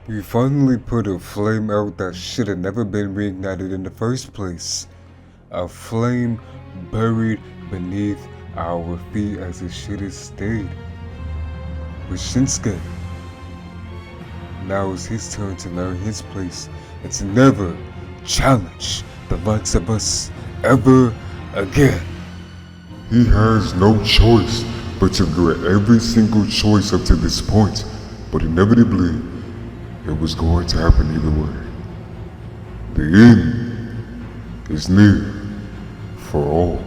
We finally put a flame out that should have never been reignited in the first place. A flame buried beneath our feet as it should have stayed. But Shinsuke, now it's his turn to learn his place and to never challenge the likes of us ever again. He has no choice but to regret every single choice up to this point, but inevitably, it was going to happen either way. The end is near for all.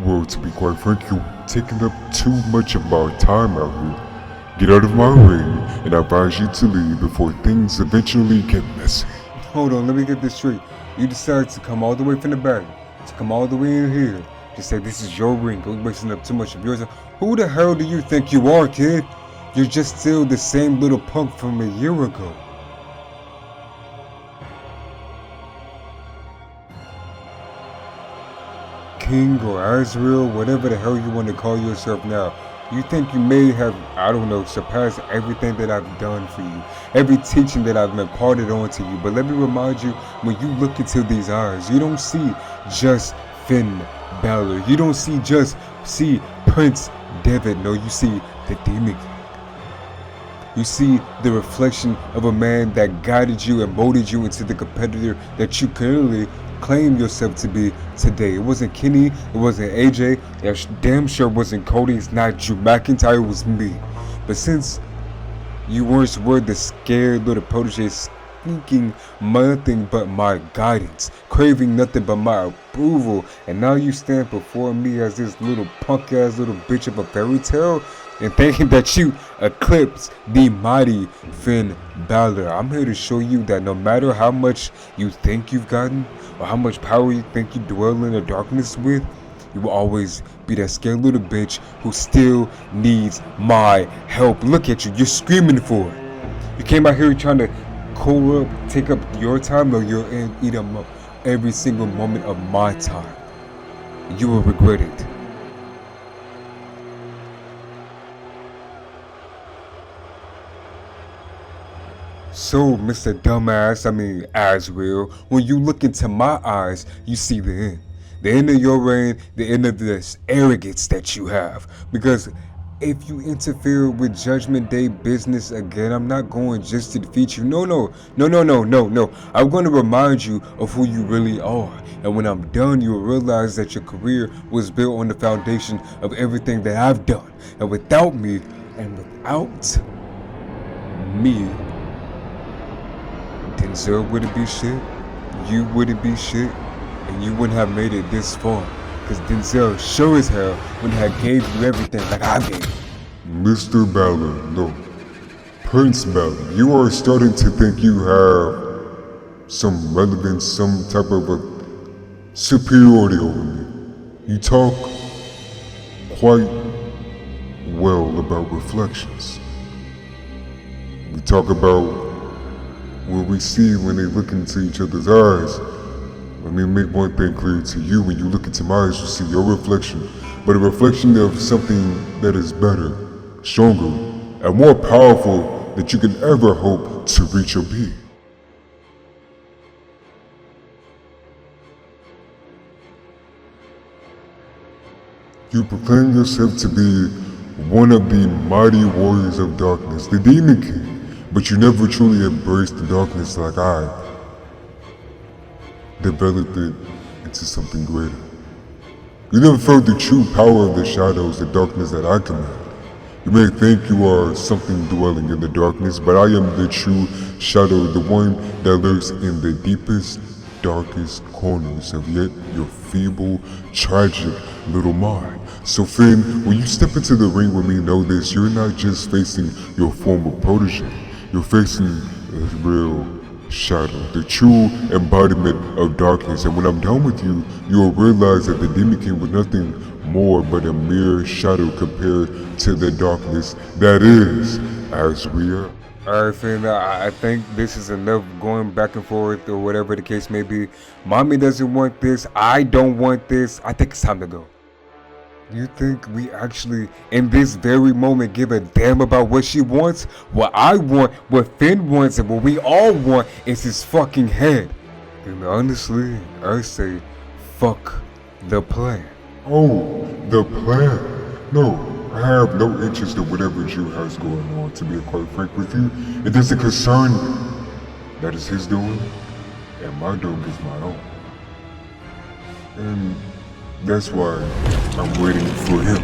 Well, to be quite frank, you're taking up too much of my time out here. Get out of my ring, and I advise you to leave before things eventually get messy. Hold on, let me get this straight. You decided to come all the way from the back, to come all the way in here, to say this is your ring, go wasting up too much of yours. Who the hell do you think you are, kid? You're just still the same little punk from a year ago. King or Azrael, whatever the hell you want to call yourself now. You think you may have, I don't know, surpassed everything that I've done for you, every teaching that I've imparted onto you. But let me remind you, when you look into these eyes, you don't see just Finn Balor. You don't see Prince Devitt. No, you see the demon. You see the reflection of a man that guided you and molded you into the competitor that you clearly claim yourself to be today. It wasn't Kenny, it wasn't AJ, it damn sure wasn't Cody, it's not Drew McIntyre, it was me. But since you once were the scared little protege seeking nothing but my guidance, craving nothing but my approval, and now you stand before me as this little punk ass little bitch of a fairy tale and thinking that you eclipse the mighty Finn Balor. I'm here to show you that no matter how much you think you've gotten or how much power you think you dwell in the darkness with, you will always be that scared little bitch who still needs my help. Look at you, you're screaming for it. You came out here trying to take up your time, or you'll eat up every single moment of my time. You will regret it. So, Mr. Dumbass, Azrael, when you look into my eyes, you see the end. The end of your reign, the end of this arrogance that you have. Because if you interfere with Judgment Day business again, I'm not going just to defeat you. No. I'm going to remind you of who you really are. And when I'm done, you'll realize that your career was built on the foundation of everything that I've done. And without me, Denzel wouldn't be shit, you wouldn't be shit, and you wouldn't have made it this far. Cause Denzel sure as hell wouldn't have gave you everything like I gave you. Mr. Balor, no. Prince Balor, you are starting to think you have some relevance, some type of a superiority over me. You talk quite well about reflections. We talk about what we see when they look into each other's eyes. Let me make one thing clear to you. When you look into my eyes, you see your reflection, but a reflection of something that is better, stronger, and more powerful than you can ever hope to reach or be. You proclaim yourself to be one of the mighty warriors of darkness, the Demon King. But you never truly embraced the darkness like I developed it into something greater. You never felt the true power of the shadows, the darkness that I command. You may think you are something dwelling in the darkness, but I am the true shadow, the one that lurks in the deepest, darkest corners of yet your feeble, tragic little mind. So Finn, when you step into the ring with me, know this, you're not just facing your former protege. You're facing a real shadow, the true embodiment of darkness. And when I'm done with you, you'll realize that the Demon King was nothing more but a mere shadow compared to the darkness that is Azrael. Alright, Finn, I think this is enough going back and forth or whatever the case may be. Mommy doesn't want this, I don't want this. I think it's time to go. You think we actually, in this very moment, give a damn about what she wants? What I want, what Finn wants, and what we all want is his fucking head. And honestly, I say, fuck the plan. Oh, the plan? No, I have no interest in whatever Drew has going on, to be quite frank with you. It doesn't concern me. That is his doing, and my doing is my own. And that's why I'm waiting for him.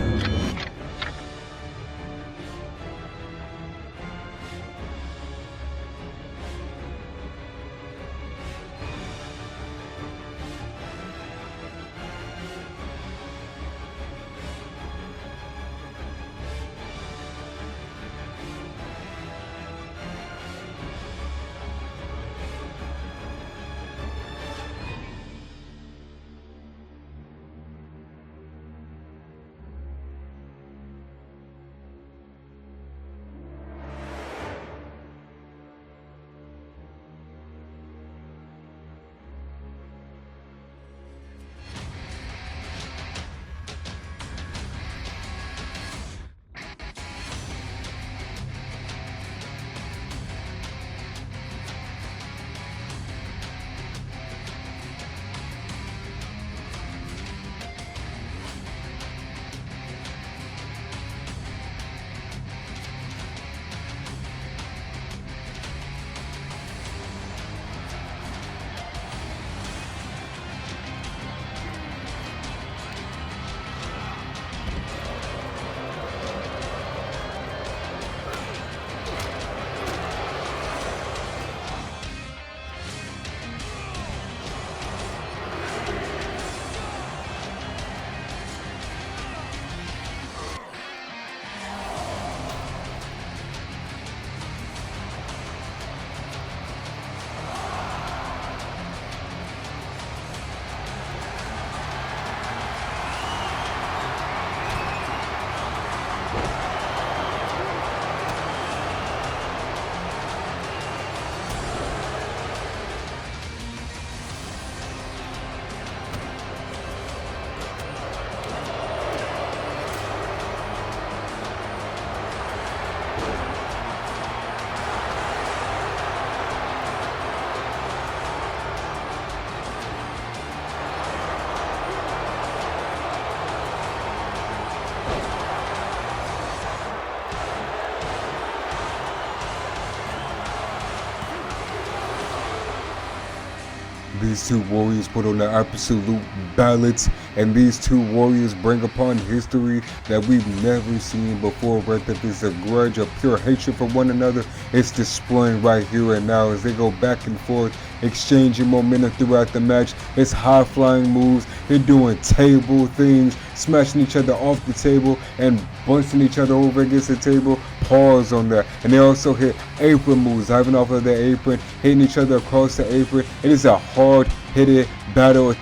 These two warriors put on the absolute balance, and these two warriors bring upon history that we've never seen before. Whether it's a grudge or pure hatred for one another, it's displaying right here and now as they go back and forth, exchanging momentum throughout the match. It's high flying moves, they're doing table things, smashing each other off the table and bunching each other over against the table. Pause on that. And they also hit apron moves, diving off of the apron, hitting each other across the apron. It is a hard hitted battle.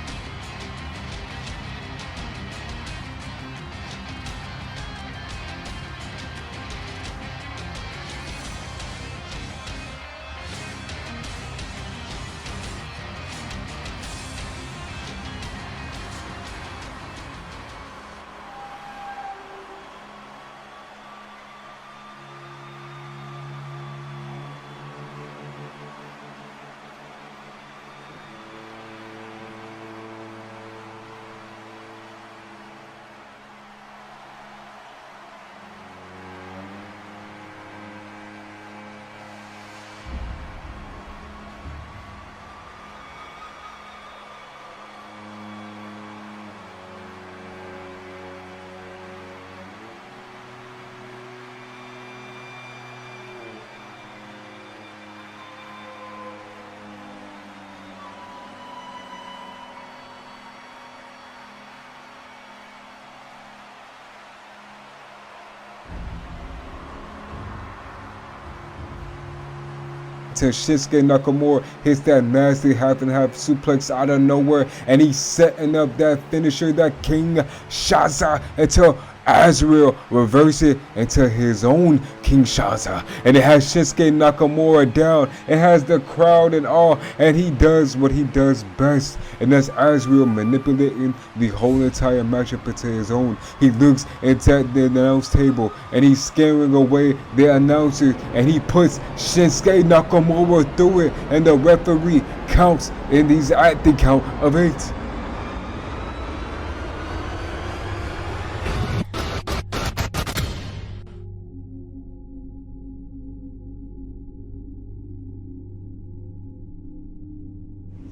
Till Shinsuke Nakamura hits that nasty half and half suplex out of nowhere, and he's setting up that finisher, that King Shaza, until Azrael reverses it into his own King Shaza, and it has Shinsuke Nakamura down. It has the crowd and all, and he does what he does best, and that's Azrael manipulating the whole entire matchup into his own. He looks into the announce table and he's scaring away the announcers, and he puts Shinsuke Nakamura through it, and the referee counts in these at the count of 8.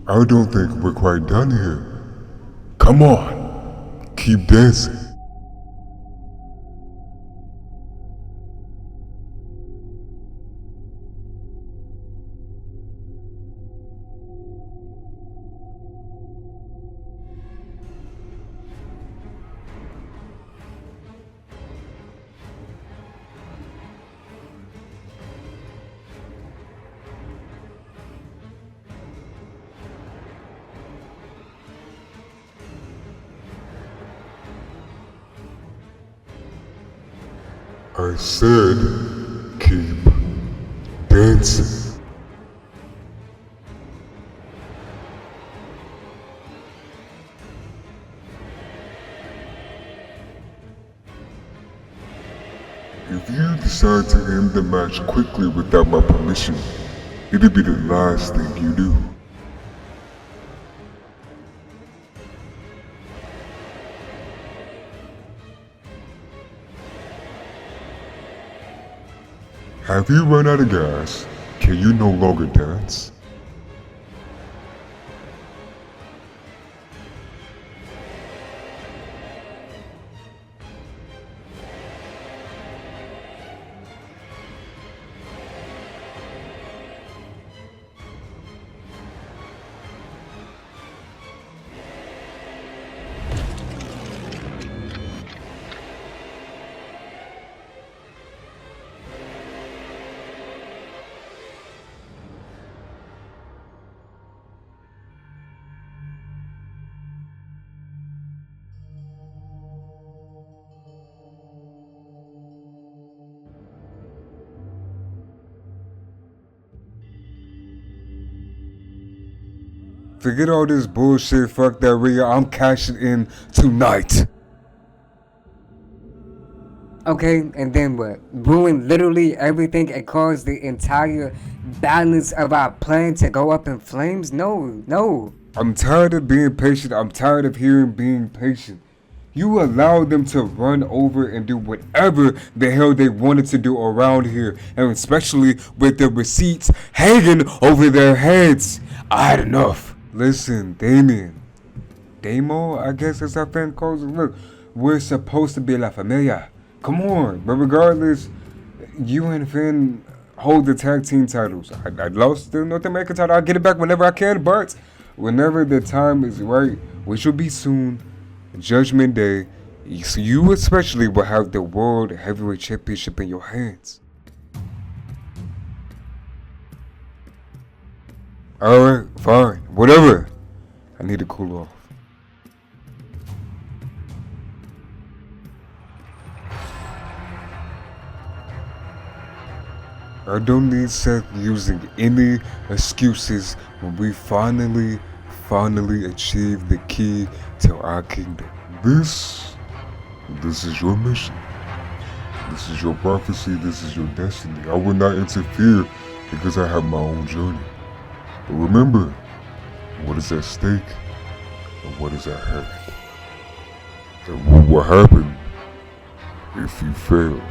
I don't think we're quite done here. Come on, keep dancing. I said, keep dancing. If you decide to end the match quickly without my permission, it'll be the last thing you do. Have you run out of gas? Can you no longer dance? Forget all this bullshit, fuck that Rhea, I'm cashing in tonight. Okay, and then what? Ruin literally everything and cause the entire balance of our plan to go up in flames? No. I'm tired of being patient. I'm tired of hearing being patient. You allowed them to run over and do whatever the hell they wanted to do around here, and especially with the receipts hanging over their heads. I had enough. Listen, Damien. Damo, I guess that's how fan calls it. Look, we're supposed to be La Familia. Come on. But regardless, you and Finn hold the tag team titles. I lost the North American title. I'll get it back whenever I can, but whenever the time is right, which will be soon, Judgment Day, you especially will have the World Heavyweight Championship in your hands. Alright, fine, whatever. I need to cool off. I don't need Seth using any excuses when we finally achieve the key to our kingdom. This is your mission. This is your prophecy. This is your destiny. I will not interfere because I have my own journey. But remember, what is at stake and what is at hand. And what will happen if you fail.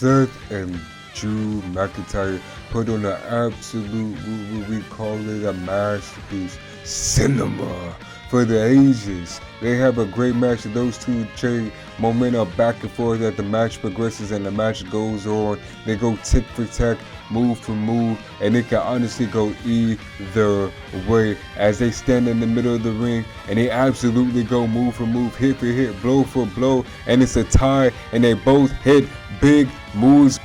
Seth and Drew McIntyre put on an absolute, we call it a masterpiece, cinema for the ages. They have a great match. Those two trade momentum back and forth as the match progresses and the match goes on. They go tick for tack, move for move, and it can honestly go either way as they stand in the middle of the ring and they absolutely go move for move, hit for hit, blow for blow, and it's a tie and they both hit big moves.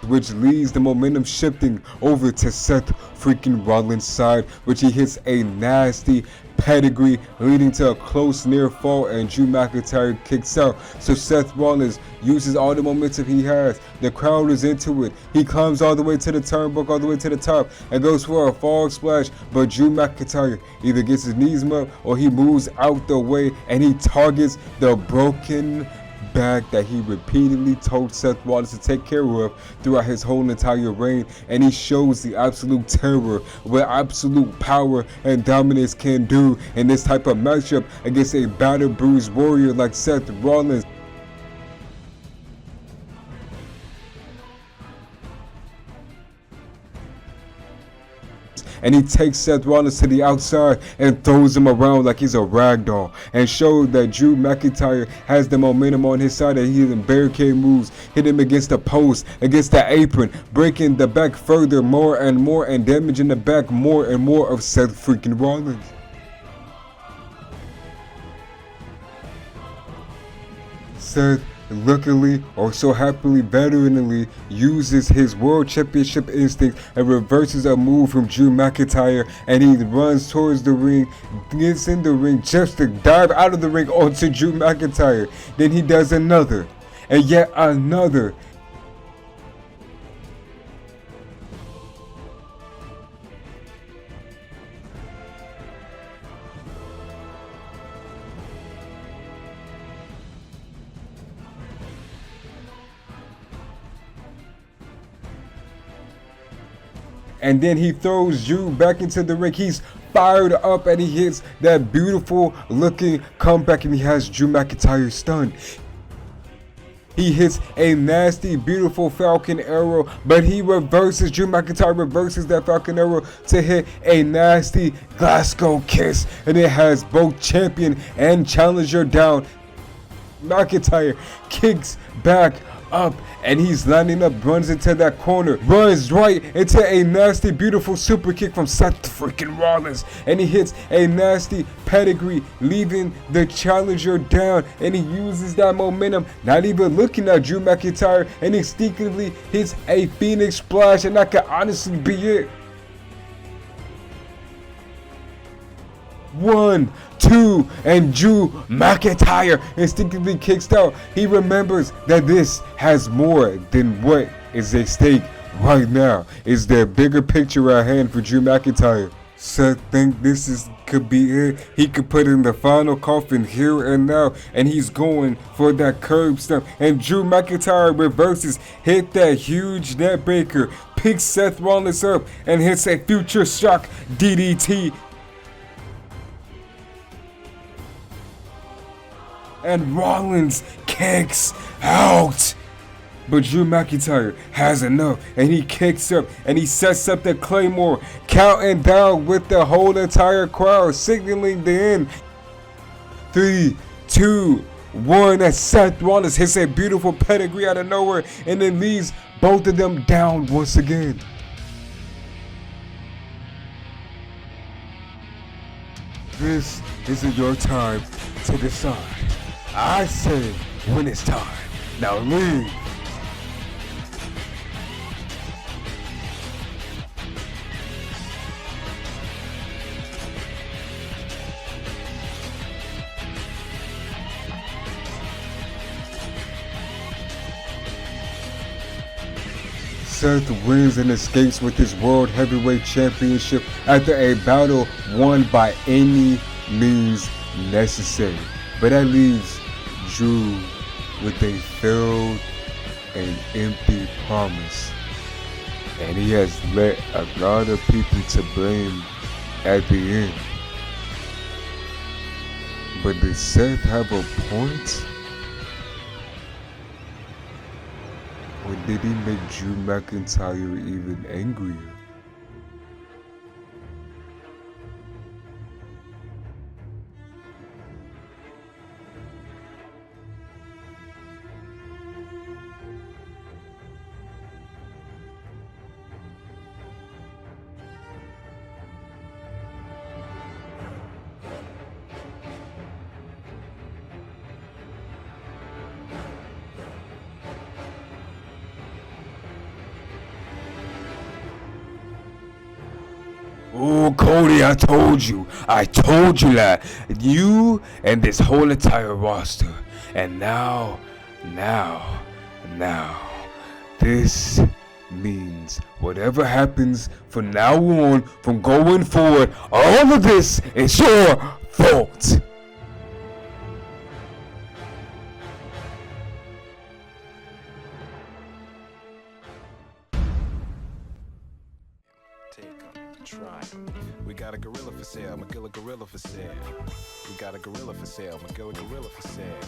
which leads the momentum shifting over to Seth freaking Rollins' side, which he hits a nasty pedigree, leading to a close near fall, and Drew McIntyre kicks out. So Seth Rollins uses all the momentum he has. The crowd is into it. He climbs all the way to the turnbuckle, all the way to the top, and goes for a frog splash. But Drew McIntyre either gets his knees up or he moves out the way, and he targets the broken back that he repeatedly told Seth Rollins to take care of throughout his whole entire reign, and he shows the absolute terror, what absolute power and dominance can do in this type of matchup against a battered, bruised warrior like Seth Rollins. And he takes Seth Rollins to the outside and throws him around like he's a rag doll, and showed that Drew McIntyre has the momentum on his side, that he hitting barricade moves, hit him against the post, against the apron, breaking the back further more and more, and damaging the back more and more of Seth freaking Rollins. Seth, luckily or so happily veteranly, uses his world championship instinct and reverses a move from Drew McIntyre, and he runs towards the ring, gets in the ring just to dive out of the ring onto Drew McIntyre. Then he does another and yet another. And then he throws Drew back into the ring. He's fired up and he hits that beautiful looking comeback, and he has Drew McIntyre stunned. He hits a nasty, beautiful Falcon Arrow, but he reverses, Drew McIntyre reverses that Falcon Arrow to hit a nasty Glasgow Kiss, and it has both champion and challenger down. McIntyre kicks back up, and he's lining up, runs into that corner, runs right into a nasty, beautiful super kick from Seth freaking Rollins, and he hits a nasty pedigree, leaving the challenger down, and he uses that momentum, not even looking at Drew McIntyre, and instinctively hits a Phoenix Splash, and that could honestly be it. 1, 2, and Drew McIntyre instinctively kicks out. He remembers that this has more than what is at stake right now. Is there a bigger picture at hand for Drew McIntyre? Seth think this could be it. He could put in the final coffin here and now, and he's going for that curb stomp. And Drew McIntyre reverses, hit that huge net breaker, picks Seth Rollins up, and hits a future shock DDT. And Rollins kicks out. But Drew McIntyre has enough, and he kicks up, and he sets up the Claymore, counting down with the whole entire crowd, signaling the end. 3, 2, 1, and Seth Rollins hits a beautiful pedigree out of nowhere, and then leaves both of them down once again. This isn't your time to decide. I say when it's time. Now leave. Seth wins and escapes with his World Heavyweight Championship after a battle won by any means necessary. But that leaves Drew with a failed and empty promise. And he has let a lot of people to blame at the end. But does Seth have a point? Or did he make Drew McIntyre even angrier? Oh, Cody, I told you that. You and this whole entire roster. And now, this means whatever happens from now on, from going forward, all of this is your fault. Try 'em. We got a gorilla for sale, Magilla gorilla for sale. We got a gorilla for sale, Magilla gorilla for sale.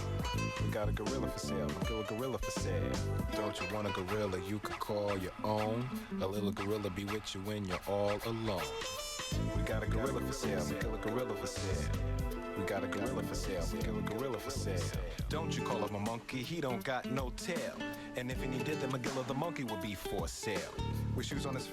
We got a gorilla for sale, Magilla gorilla for sale. Don't you want a gorilla you could call your own? A little gorilla be with you when you're all alone. We got a gorilla for sale, Magilla gorilla for sale. We got a gorilla for sale, Magilla gorilla for sale. Don't you call him a monkey, he don't got no tail. And if he did, then Magilla the monkey would be for sale. With shoes on his